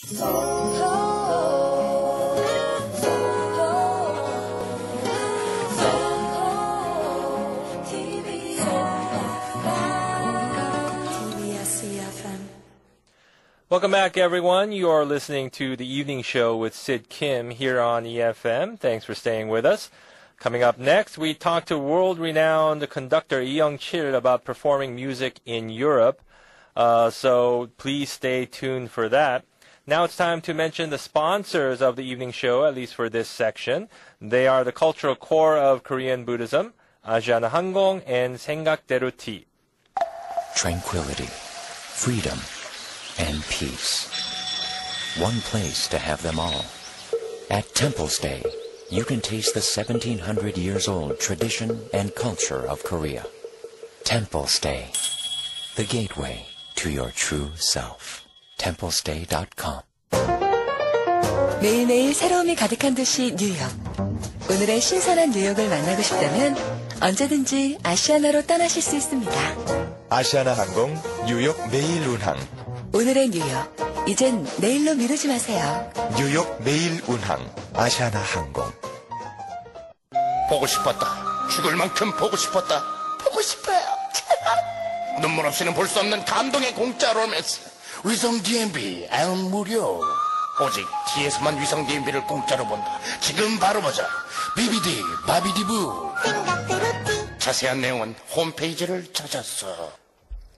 Welcome back, everyone. You are listening to The Evening Show with Sid Kim here on EFM. Thanks for staying with us. Coming up next, we talk to world-renowned conductor 이영칠 about performing music in Europe. So please stay tuned for that. Now it's time to mention the sponsors of the evening show, at least for this section. They are the cultural core of Korean Buddhism, 아시아나항공 and 생각대로 Tea. Tranquility, freedom, and peace. One place to have them all. At Temple Stay, you can taste the 1700 years old tradition and culture of Korea. Temple Stay, the gateway to your true self. templestay.com. 매일매일 새로움이 가득한 도시 뉴욕. 오늘의 신선한 뉴욕을 만나고 싶다면 언제든지 아시아나로 떠나실 수 있습니다. 아시아나 항공 뉴욕 매일 운항. 오늘의 뉴욕, 이젠 내일로 미루지 마세요. 뉴욕 매일 운항 아시아나 항공. 보고 싶었다. 죽을 만큼 보고 싶었다. 보고 싶어요. 눈물 없이는 볼 수 없는 감동의 공짜 로맨스. 위성 DMB 안 무료. 오직 T에서만 위성 DMB를 공짜로 본다. 지금 바로 보자. BBD 바비디부. 생각대로 티. 자세한 내용은 홈페이지를 찾았어.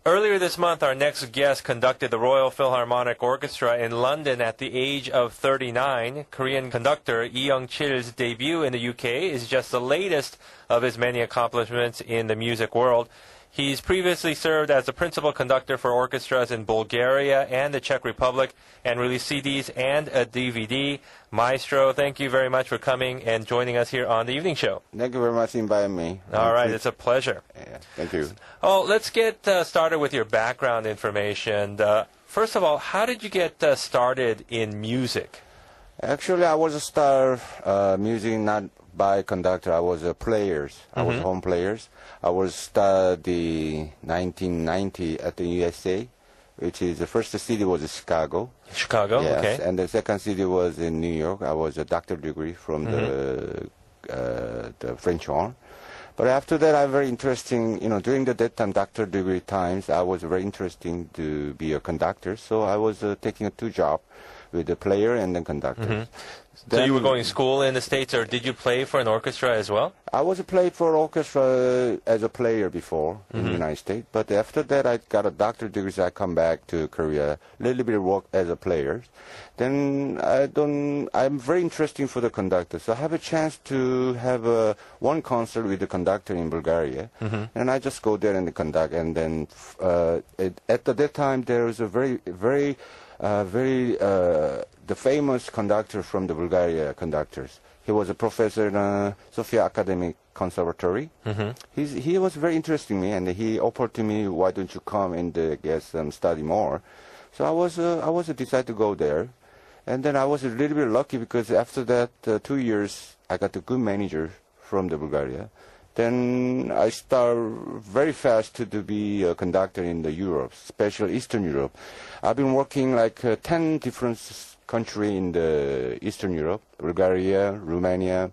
Earlier this month, our next guest conducted the Royal Philharmonic Orchestra in London at the age of 39. Korean conductor 이영칠's debut in the UK is just the latest of his many accomplishments in the music world. He's previously served as the principal conductor for orchestras in Bulgaria and the Czech Republic and released CDs and a DVD. Maestro, thank you very much for coming and joining us here on the evening show. Thank you very much for inviting me. All right, it's a pleasure. Yeah, thank you. Oh, let's get started with your background information. First of all, how did you get started in music? Actually, I was a star music not by conductor. I was a players. I was home players. I was study 1990 at the USA, which is the first city was Chicago. Chicago, yes, okay. And the second city was in New York. I was a doctor degree from the French horn. But after that, I'm very interesting, during that time, doctor degree times, I was very interesting to be a conductor. So I was taking 2 jobs with the player and the conductor. So you were going to school in the States, or did you play for an orchestra as well? I was played for orchestra as a player before in the United States. But after that, I got a doctorate degree, so I come back to Korea, a little bit of work as a player. Then I'm very interesting for the conductor. So I have a chance to have one concert with the conductor in Bulgaria. And I just go there and conduct. And then at that time, there was a very the famous conductor from the Bulgaria conductors. He was a professor in Sofia Academic Conservatory. He was very interesting me, and he offered to me, why don't you come and study more? So I was decided to go there. And then I was a little bit lucky because after that 2 years, I got a good manager from the Bulgaria. Then I start very fast to be a conductor in the Europe, especially Eastern Europe. I've been working like 10 different countries in the Eastern Europe: Bulgaria, Romania,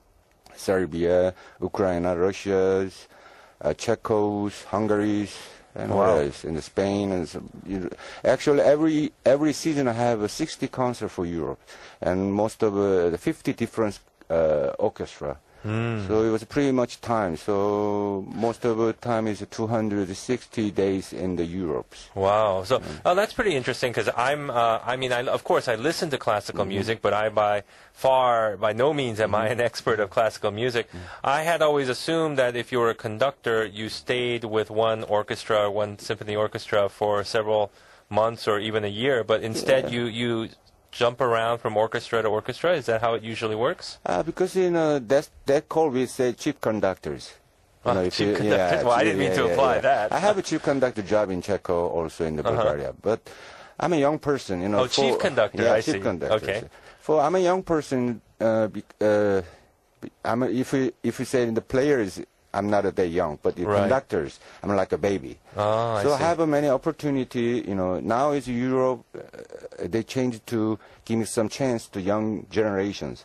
Serbia, Ukraine, Russia, Czechos, Hungary, and what else? In Spain. And actually, every season I have 60 concerts for Europe, and most of the 50 different orchestra. So it was pretty much time. So most of the time is 260 days in the Europe. Wow. So that's pretty interesting because of course I listen to classical music, but I by no means am I an expert of classical music. I had always assumed that if you were a conductor, you stayed with one orchestra, one symphony orchestra for several months or even a year, but instead you jump around from orchestra to orchestra? Is that how it usually works? Because that call we say chief conductors. Chief conductors? Well, I didn't mean to imply that. I have a chief conductor job in Czechia, also in the Bulgaria. But I'm a young person, chief conductor. Yeah, I chief see. conductor. Okay. I'm a young person. If we say in the players, I'm not that young, but the Right. conductors, I'm like a baby. Oh, I So I see. have many opportunity, now is Europe, they changed to give me some chance to young generations.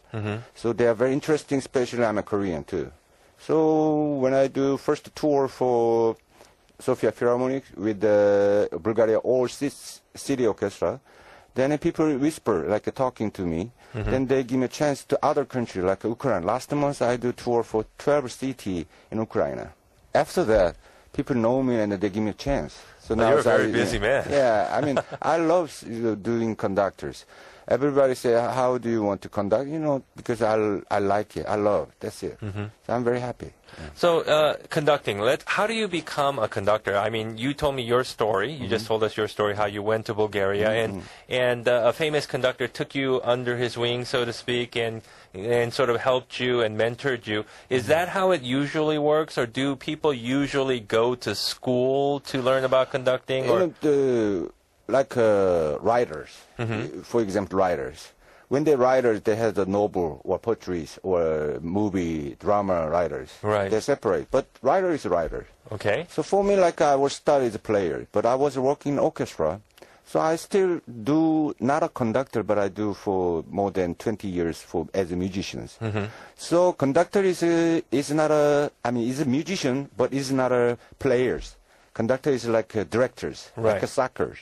So they are very interesting, especially I'm a Korean too. So when I do first tour for Sofia Philharmonic with the Bulgaria All City Orchestra, then people whisper, like talking to me. Then they give me a chance to other countries, like Ukraine. Last month I do tour for 12 cities in Ukraine. After that, people know me and they give me a chance. So Well, now you're a very busy man. Yeah, I mean, I love doing conductors. Everybody say, how do you want to conduct? Because I like it. I love it. That's it. So I'm very happy. So, conducting. How do you become a conductor? I mean, you told me your story. You just told us your story, how you went to Bulgaria, and a famous conductor took you under his wing, so to speak, and sort of helped you and mentored you. Is that how it usually works, or do people usually go to school to learn about conducting? Or? Writers, for example, writers. When they writers, they have the novel or poetry or movie, drama writers. Right. They separate. But writer is a writer. Okay. So for me, I was studied as a player, but I was working in orchestra. So I still do, not a conductor, but I do for more than 20 years as a musician. So conductor is not is a musician, but is not a players. Conductor is like directors, like a soccer.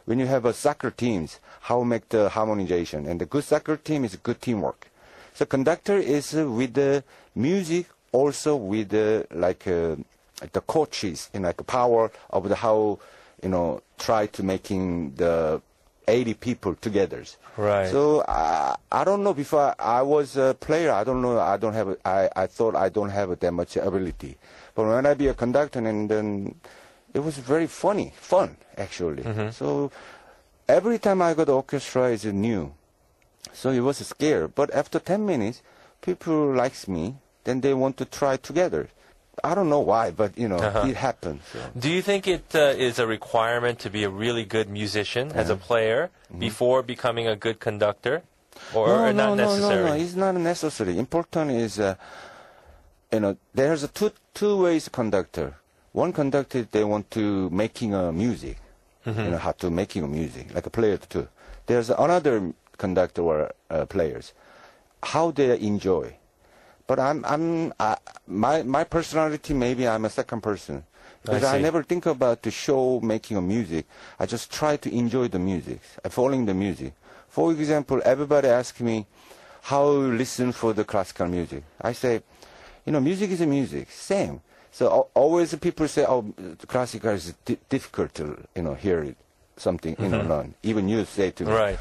When you have a soccer teams, how make the harmonization, and the good soccer team is good teamwork. So conductor is with the music, also with the the coaches, the power of the how try to making the 80 people together. Right. So I don't know. Before I was a player, I don't know. I thought I don't have that much ability. But when I be a conductor, and then it was very fun actually. So every time I go to orchestra is new. So it was scary. But after 10 minutes, people likes me. Then they want to try together. I don't know why, but it happens. So. Do you think it is a requirement to be a really good musician as a player before becoming a good conductor, or not necessary? No, it's not necessary. Important is, there's two ways conductor. One conductor, they want to making a music, how to making a music, like a player too. There's another conductor or players, how they enjoy. But my personality, maybe I'm a second person. Because I never think about the show making a music. I just try to enjoy the music, following the music. For example, everybody asks me how you listen for the classical music. I say, music is a music, same. So always people say, classical is difficult to, hear it, something, learn. Even you say to me. Right.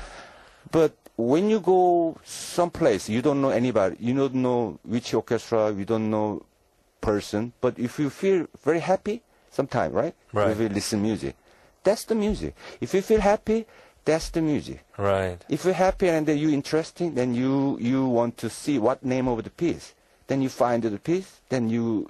But when you go someplace, you don't know anybody, you don't know which orchestra, you don't know person, but if you feel very happy, sometime, right? Right. If you listen music, that's the music. If you feel happy, that's the music. Right. If you're happy and you're interesting, then you want to see what name of the piece. Then you find the piece, then you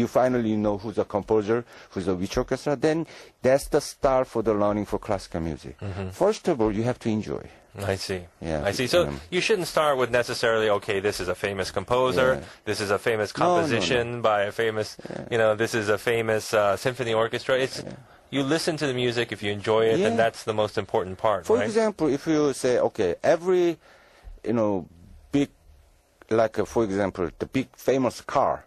finally know who's the composer, who's the which orchestra, then that's the start for the learning for classical music. First of all, you have to enjoy. I see. Yeah. I see. So you shouldn't start with necessarily, okay, this is a famous composer, this is a famous composition by a famous, this is a famous symphony orchestra. It's you listen to the music, if you enjoy it, then that's the most important part, For right? example, if you say, okay, every, big, for example, the big famous car,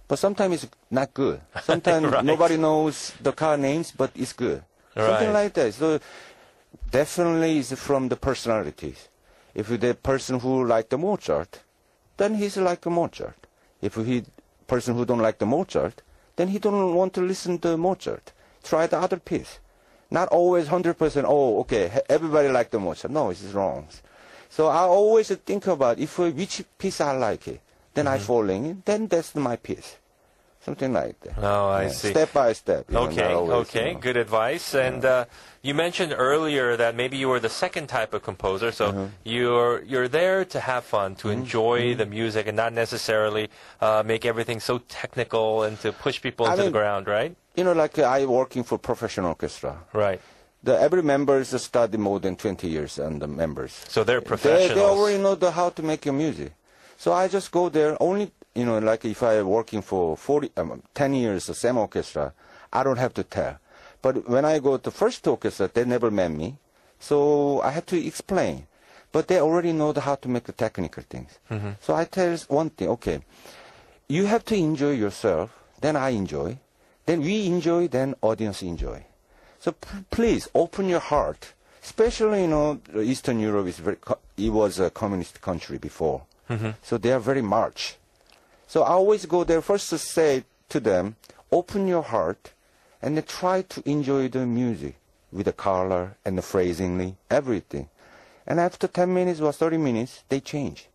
but sometimes it's not good. Sometimes Right. nobody knows the car names, but it's good. Something like that. So definitely it's from the personalities. If you're the person who like the Mozart, then he's like a Mozart. If he person who don't like the Mozart, then he don't want to listen to Mozart. Try the other piece. Not always 100%, okay, everybody like the Mozart. No, it's wrong. So I always think about which piece I like it. Then I fall in, then that's my piece. Something like that. Oh, I see. Step by step. Okay, good advice. And you mentioned earlier that maybe you were the second type of composer, so you're there to have fun, to enjoy the music, and not necessarily make everything so technical and to push people into the ground, right? I working for professional orchestra. Right. Every members study more than 20 years, and the members. So they're professionals. They already know how to make your music. So I just go there only, like if I'm working for 10 years of same orchestra, I don't have to tell. But when I go to first orchestra, they never met me. So I have to explain. But they already know how to make the technical things. So I tell one thing, okay, you have to enjoy yourself, then I enjoy. Then we enjoy, then audience enjoy. So please open your heart. Especially, Eastern Europe it was a communist country before. So they are very march. So I always go there first to say to them, open your heart and then try to enjoy the music with the color and the phrasingly, everything. And after 10 minutes or 30 minutes, they change.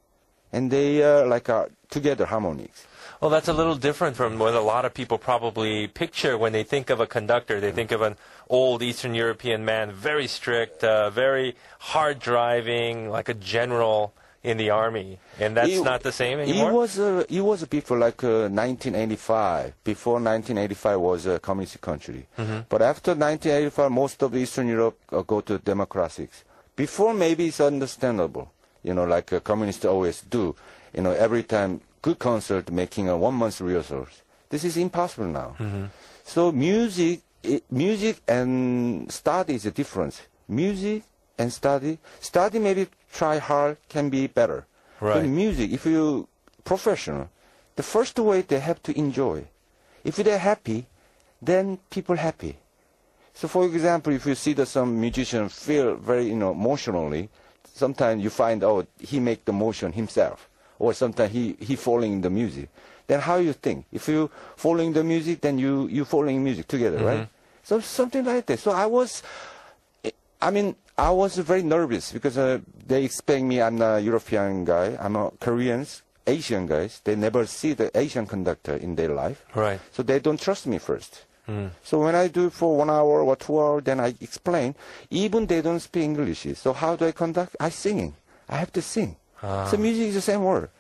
And they are together harmonics. Well, that's a little different from what a lot of people probably picture when they think of a conductor. They think of an old Eastern European man, very strict, very hard driving, like a general in the army. And that's not the same anymore? It was before 1985. Before 1985 was a communist country. But after 1985, most of Eastern Europe go to democracies. Before, maybe it's understandable, like communists always do. Every time good concert making a 1 month rehearsals. This is impossible now. So music and study is a difference. Music and study maybe try hard can be better. Right. But music, if you professional, the first way they have to enjoy. If they're happy, then people happy. So for example, if you see that some musician feel very emotionally, sometimes you find out he make the motion himself, or sometimes he following in the music. Then how you think? If you following the music, then you following music together, right? So something like that. So I was very nervous because they expect me, I'm a European guy, I'm a Korean, Asian guys. They never see the Asian conductor in their life. Right. So they don't trust me first. So when I do for 1 hour or 2 hours, then I explain. Even they don't speak English. So how do I conduct? I singing. I have to sing. So music is the same word.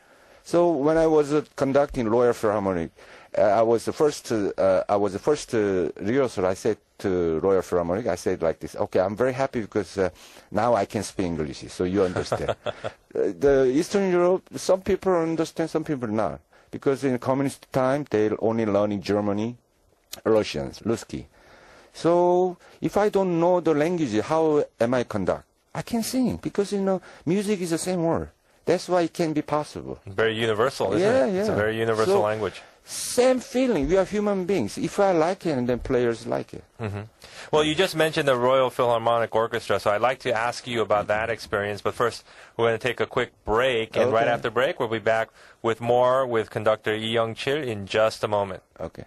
So when I was conducting Royal Philharmonic, I was the first rehearsal. I said to Royal Philharmonic, I said like this, okay, I'm very happy because now I can speak English, so you understand. The Eastern Europe, some people understand, some people not. Because in communist time, they only learning Germany, Russians, Ruski. So if I don't know the language, how am I conduct? I can sing because, music is the same word. That's why it can be possible. Very universal, isn't it? Yeah. It's a very universal language. Same feeling. We are human beings. If I like it, and then players like it. Well, you just mentioned the Royal Philharmonic Orchestra, so I'd like to ask you about that experience. But first, we're going to take a quick break, and right after break, we'll be back with more with conductor I영칠 in just a moment. Okay.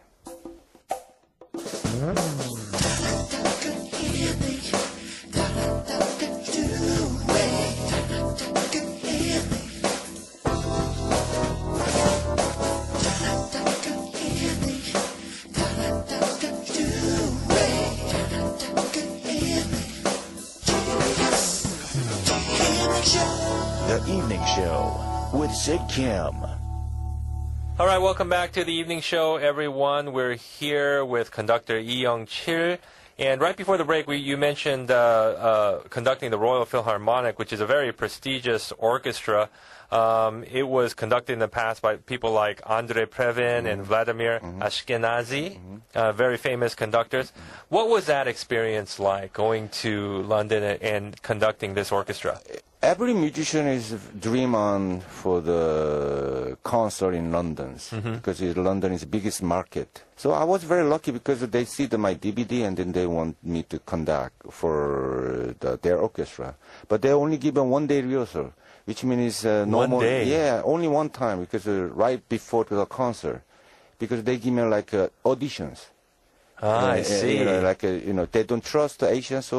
The Evening Show with Sid Kim. All right, welcome back to the evening show, everyone. We're here with conductor I영칠. And right before the break, you mentioned conducting the Royal Philharmonic, which is a very prestigious orchestra. It was conducted in the past by people like Andrei Previn and Vladimir Ashkenazy, very famous conductors. What was that experience like, going to London and conducting this orchestra? Every musician is dream on for the concert in London because London is the biggest market. So I was very lucky because they see my DVD and then they want me to conduct for their orchestra. But they only give a 1 day rehearsal, which means no more. Day? Yeah, only one time because right before the concert, because they give me like auditions. I see. They don't trust the Asians,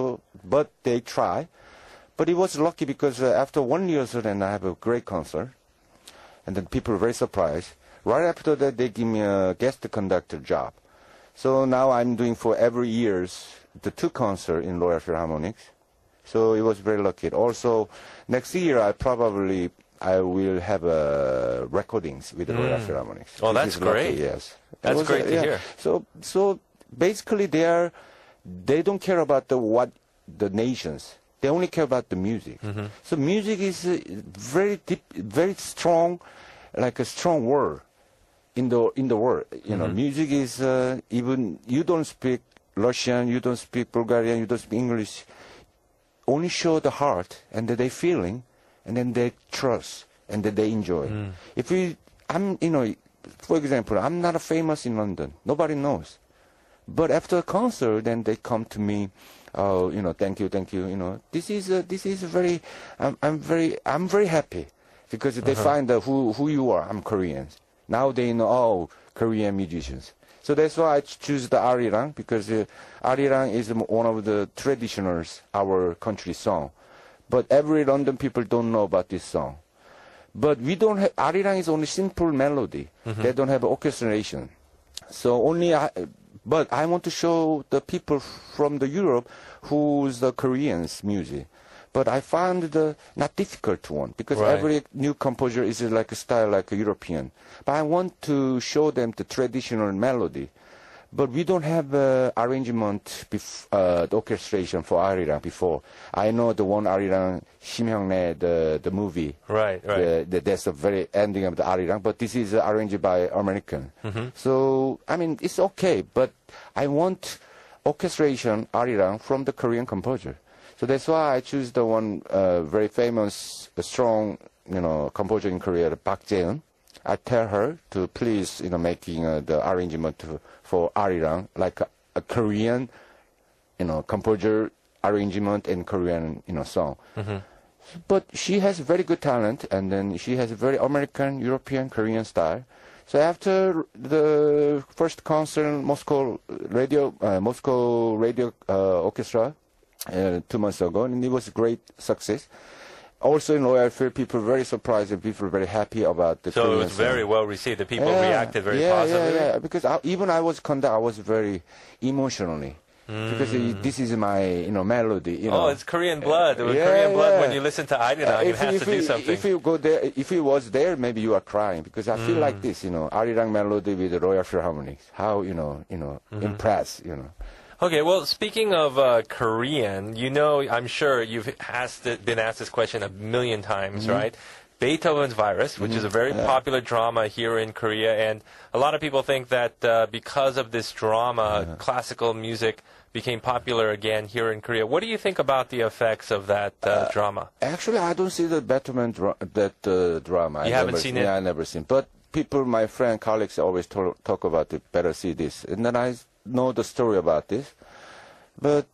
but they try. But it was lucky because after 1 year, then I have a great concert. And then people were very surprised. Right after that, they give me a guest conductor job. So now I'm doing for every year's the 2 concerts in Royal Philharmonics. So it was very lucky. Also, next year I will have recordings with the Royal Philharmonics. Oh, that's great. Lucky, yes. That's great to hear. So basically they don't care about the nations. They only care about the music. So music is very deep, very strong, like a strong word in the world. You know, music is even you don't speak Russian, you don't speak Bulgarian, you don't speak English. Only show the heart and that they feeling, and then they trust and that they enjoy. If for example, I'm not famous in London. Nobody knows. But after a concert, then they come to me. Oh, thank you. This is very. I'm very happy because they find out who you are. I'm Korean. Now they know Korean musicians. So that's why I choose the Arirang, because Arirang is one of the traditionals, our country song. But every London people don't know about this song. But we don't have, Arirang is only simple melody. They don't have orchestration. So but I want to show the people from the Europe who's the Koreans music. But I found the not difficult one, because every new composer is like a style like a European. But I want to show them the traditional melody. But we don't have arrangement, the orchestration for Arirang before. I know the one Arirang, 심형래, the movie. Right. That's the very ending of the Arirang. But this is arranged by American. So, I mean, it's okay. But I want orchestration Arirang from the Korean composer. So that's why I choose the one very famous, strong, composer in Korea, Park Jae-eun. I tell her to please, making the arrangement for Arirang, like a Korean, composer arrangement and Korean, song. But she has very good talent, and then she has a very American, European, Korean style. So after the first concert, Moscow Radio Orchestra, 2 months ago, and it was a great success. Also in Royal Field, people were very surprised and people were very happy about the Korean So it was very well received. The people reacted very positively. Yeah. Because I was very emotionally. Because this is my, melody. Oh, it's Korean blood. Korean blood. When you listen to Arirang, you have to do something. If you go there, if you was there, maybe you are crying, because I feel like this, Arirang melody with the Royal Philharmonic. How, impressed, Okay, well, speaking of Korean, I'm sure you've been asked this question a million times, right? Beethoven's Virus, which is a very popular drama here in Korea, and a lot of people think that because of this drama, classical music became popular again here in Korea. What do you think about the effects of that drama? Actually, I don't see the Beethoven drama. You haven't seen it? Yeah, I never seen. But people, my friend, colleagues always talk about it. Better see this, and then I know the story about this. But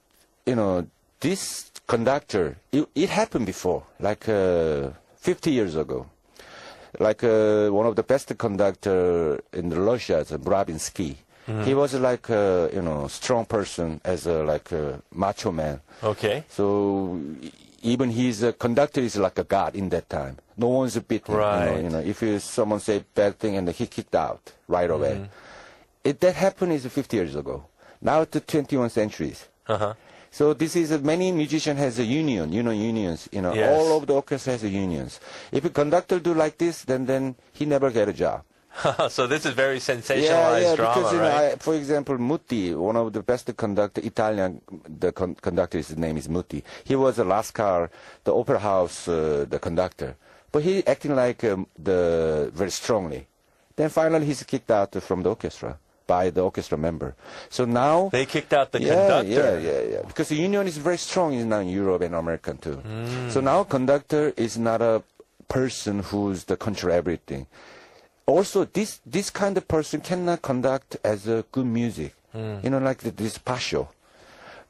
this conductor, it happened before, like 50 years ago. Like one of the best conductor in Russia, Bravinsky. He was like strong person, as a macho man. Okay. So even his conductor is like a god in that time. No one's beaten. Right. If someone say bad thing and he kicked out right away. That happened is 50 years ago. Now to 21st centuries. So this is many musician has a union, unions. Yes. All of the orchestra has a unions. If a conductor do like this, then he never get a job. So this is very sensationalized drama, because, right? For example, Muti, one of the best conductor, Italian, the conductor, his name is Muti. He was a Lascar, the opera house, the conductor. But he acting like very strongly. Then finally he's kicked out from the orchestra by the orchestra member. So now they kicked out the conductor. Yeah. Because the union is very strong now in Europe and American too. So now conductor is not a person who's the control everything. Also, this kind of person cannot conduct as a good music. Like this passion.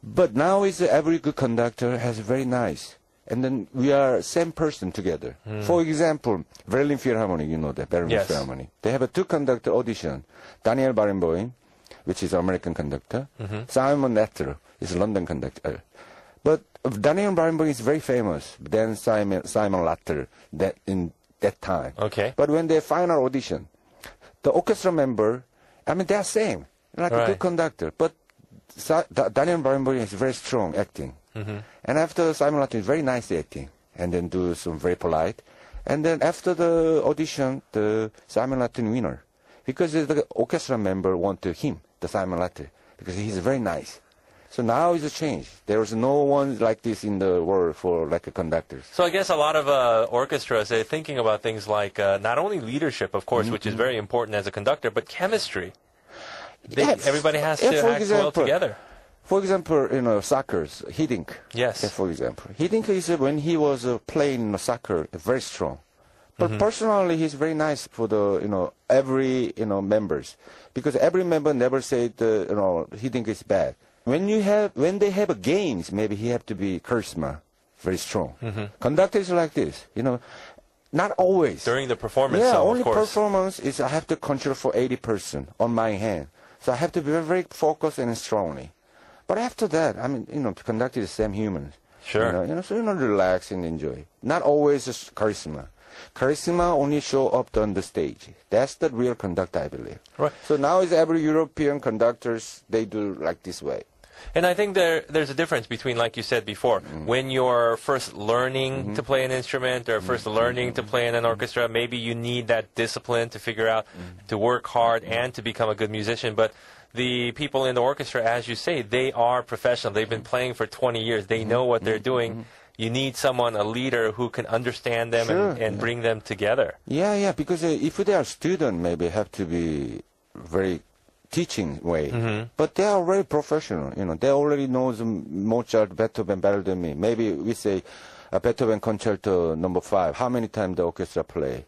But now is every good conductor has very nice. And then we are same person together. For example, Berlin Philharmonic, that Berlin Philharmonic. They have a 2 conductor audition. Daniel Barenboim, which is American conductor. Simon Netter is a London conductor. But Daniel Barenboim is very famous. Then Simon Latter in that time. Okay. But when they final audition, the orchestra member, they are same, like a good conductor. But Daniel Barenboim is very strong acting. And after Simon Latin is very nice acting, and then do some very polite. And then after the audition, the Simon Latin winner, because the orchestra member wanted him, the Simon Latin, because he's very nice. So now it's a change. There is no one like this in the world for like a conductors. So I guess a lot of orchestras, they're thinking about things like not only leadership, of course, which is very important as a conductor, but chemistry. Everybody has to act well together. For example, soccer's Hiddink. Yes. For example, Hiddink is when he was playing soccer, very strong. But personally, he's very nice for the every members, because every member never said Hiddink is bad. When they have a games, maybe he have to be charisma, very strong. Conductors like this, not always. During the performance, yeah, of only course. performance is I have to control for 80% on my hand. So I have to be very, very focused and strongly. But after that, I mean, conductor is the same human. Sure. So relax and enjoy. Not always just charisma. Charisma only show up on the stage. That's the real conductor, I believe. Right. So now is every European conductors, they do like this way. And I think there's a difference between, like you said before, when you're first learning to play an instrument or first learning to play in an orchestra, maybe you need that discipline to figure out to work hard and to become a good musician. But the people in the orchestra, as you say, they are professional. They've been playing for 20 years. They know what they're doing. You need someone, a leader, who can understand them and bring them together. Yeah, because if they are student, maybe have to be very teaching way. But they are very professional. They already know Mozart, Beethoven better than me. Maybe we say Beethoven Concerto No. 5. How many times the orchestra play?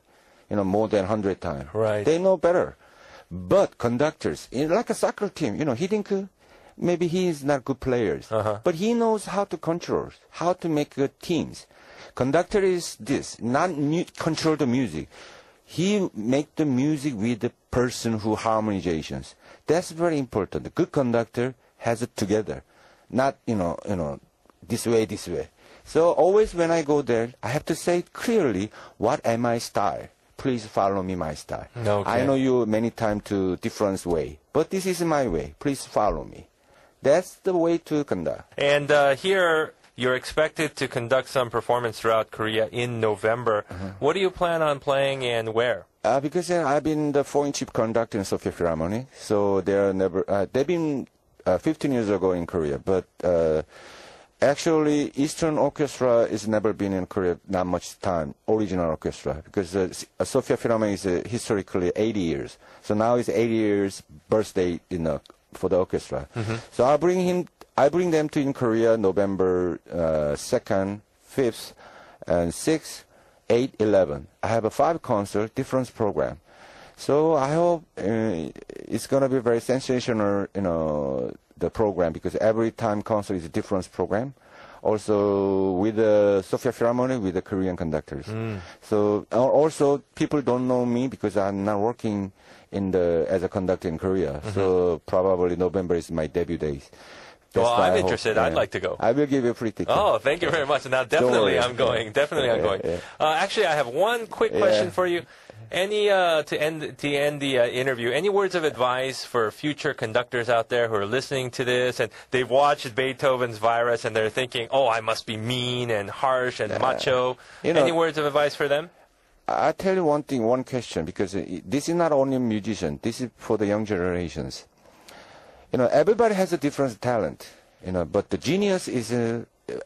More than 100 times. Right. They know better. But conductors, like a soccer team, Hiddink, maybe he is not good players, but he knows how to control, how to make good teams. Conductor is this, not control the music. He make the music with the person who harmonizations. That's very important. The good conductor has it together, not this way. So always when I go there, I have to say clearly what am my style. Please follow me my style. Okay. I know you many times to different way, but this is my way. Please follow me. That's the way to conduct. And here, you're expected to conduct some performance throughout Korea in November. What do you plan on playing and where? Because I've been the foreign chief conductor in Sofia Philharmonic, so they've been 15 years ago in Korea, but actually Eastern Orchestra has never been in Korea not much time, original orchestra, because Sofia Philharmonic is historically 80 years. So now it's 80 years birthday for the orchestra. So I bring them to in Korea November 2nd, 5th, and 6th, 8, 11. I have a 5 concert, different program. So I hope it's going to be very sensational, the program, because every time concert is a different program. Also with the Sofia Philharmonic, with the Korean conductors. So also people don't know me because I'm not working as a conductor in Korea. So probably November is my debut days. Well, I'm interested. I'd like to go. I will give you a free ticket. Oh, thank you very much. Now, definitely I'm going. Definitely I'm going. Actually, I have one quick question for you. Any to end the interview, any words of advice for future conductors out there who are listening to this and they've watched Beethoven's Virus and they're thinking, oh, I must be mean and harsh and macho. Any words of advice for them? I'll tell you one question, because this is not only musician. This is for the young generations. Everybody has a different talent, but the genius is,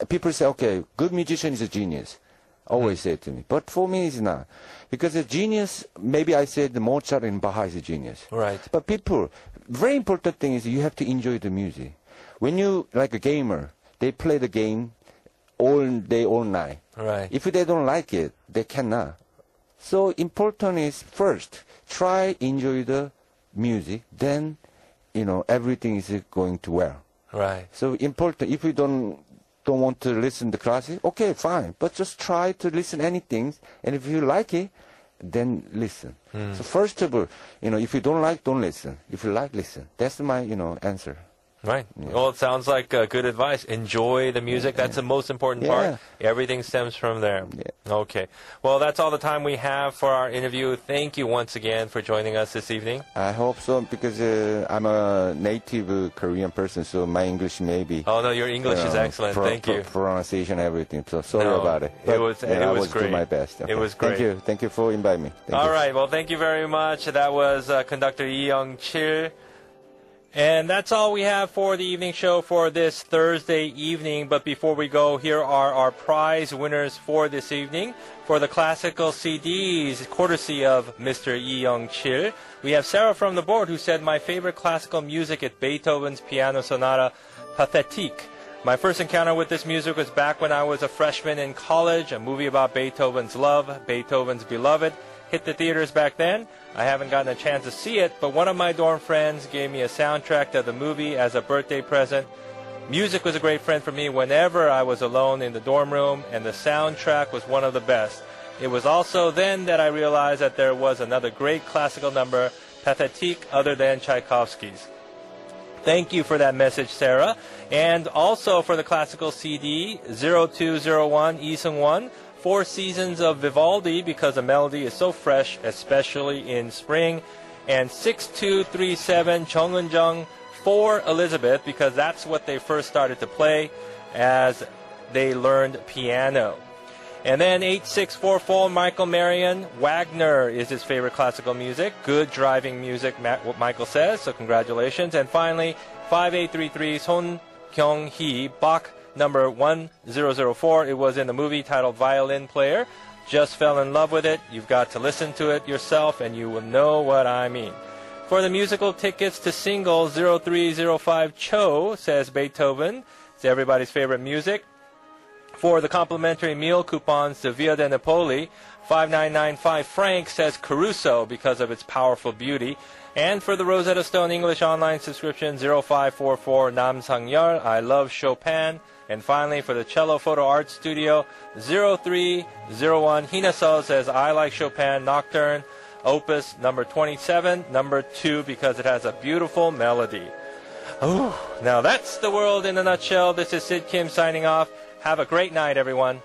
people say, okay, good musician is a genius. Always say it to me. But for me, it's not. Because a genius, maybe I said Mozart and Bach is a genius. Right. But people, very important thing is you have to enjoy the music. When you, like a gamer, they play the game all day, all night. Right. If they don't like it, they cannot. So important is first, try enjoy the music, then everything is going to well. Right. So important. If you don't want to listen to classic, okay, fine. But just try to listen anything, and if you like it, then listen. So first of all, if you don't like, don't listen. If you like, listen. That's my, answer. Right. Yeah. Well, it sounds like good advice. Enjoy the music. That's the most important part. Everything stems from there. Yeah. Okay. Well, that's all the time we have for our interview. Thank you once again for joining us this evening. I hope so, because I'm a native Korean person, so my English may be... Oh, no, your English is excellent. Thank you. Pronunciation, everything. So sorry about it. But, it was great. I was doing my best. Okay. It was great. Thank you. Thank you for inviting me. All right. Well, thank you very much. That was conductor I영칠. And that's all we have for the evening show for this Thursday evening. But before we go, here are our prize winners for this evening. For the classical CDs, courtesy of Mr. 이영칠, we have Sarah from the board who said, my favorite classical music is Beethoven's Piano Sonata Pathétique. My first encounter with this music was back when I was a freshman in college. A movie about Beethoven's love, Beethoven's Beloved, hit the theaters back then. I haven't gotten a chance to see it, but one of my dorm friends gave me a soundtrack to the movie as a birthday present. Music was a great friend for me whenever I was alone in the dorm room, and the soundtrack was one of the best. It was also then that I realized that there was another great classical number, Pathétique, other than Tchaikovsky's. Thank you for that message, Sarah. And also for the classical CD, 0201 Isung-won, 4 Seasons of Vivaldi, because the melody is so fresh, especially in spring. And 6237 Chung Eun-jung for Elizabeth, because that's what they first started to play as they learned piano. And then 8644 Michael Marion, Wagner is his favorite classical music. Good driving music, what Michael says, so congratulations. And finally, 5833 Son Kyung-hee, Bach number 1004. It was in the movie titled Violin Player. Just fell in love with it. You've got to listen to it yourself and you will know what I mean. For the musical tickets to single, 0305 Cho says Beethoven. It's everybody's favorite music. For the complimentary meal coupons to Via de Napoli, 5995 Frank says Caruso because of its powerful beauty. And for the Rosetta Stone English online subscription, 0544 Nam Sang-yeol, I love Chopin. And finally, for the Cello Photo Art Studio, 0301 Hinaso says, I like Chopin Nocturne, Opus number 27, number 2, because it has a beautiful melody. Ooh, now that's the world in a nutshell. This is Sid Kim signing off. Have a great night, everyone.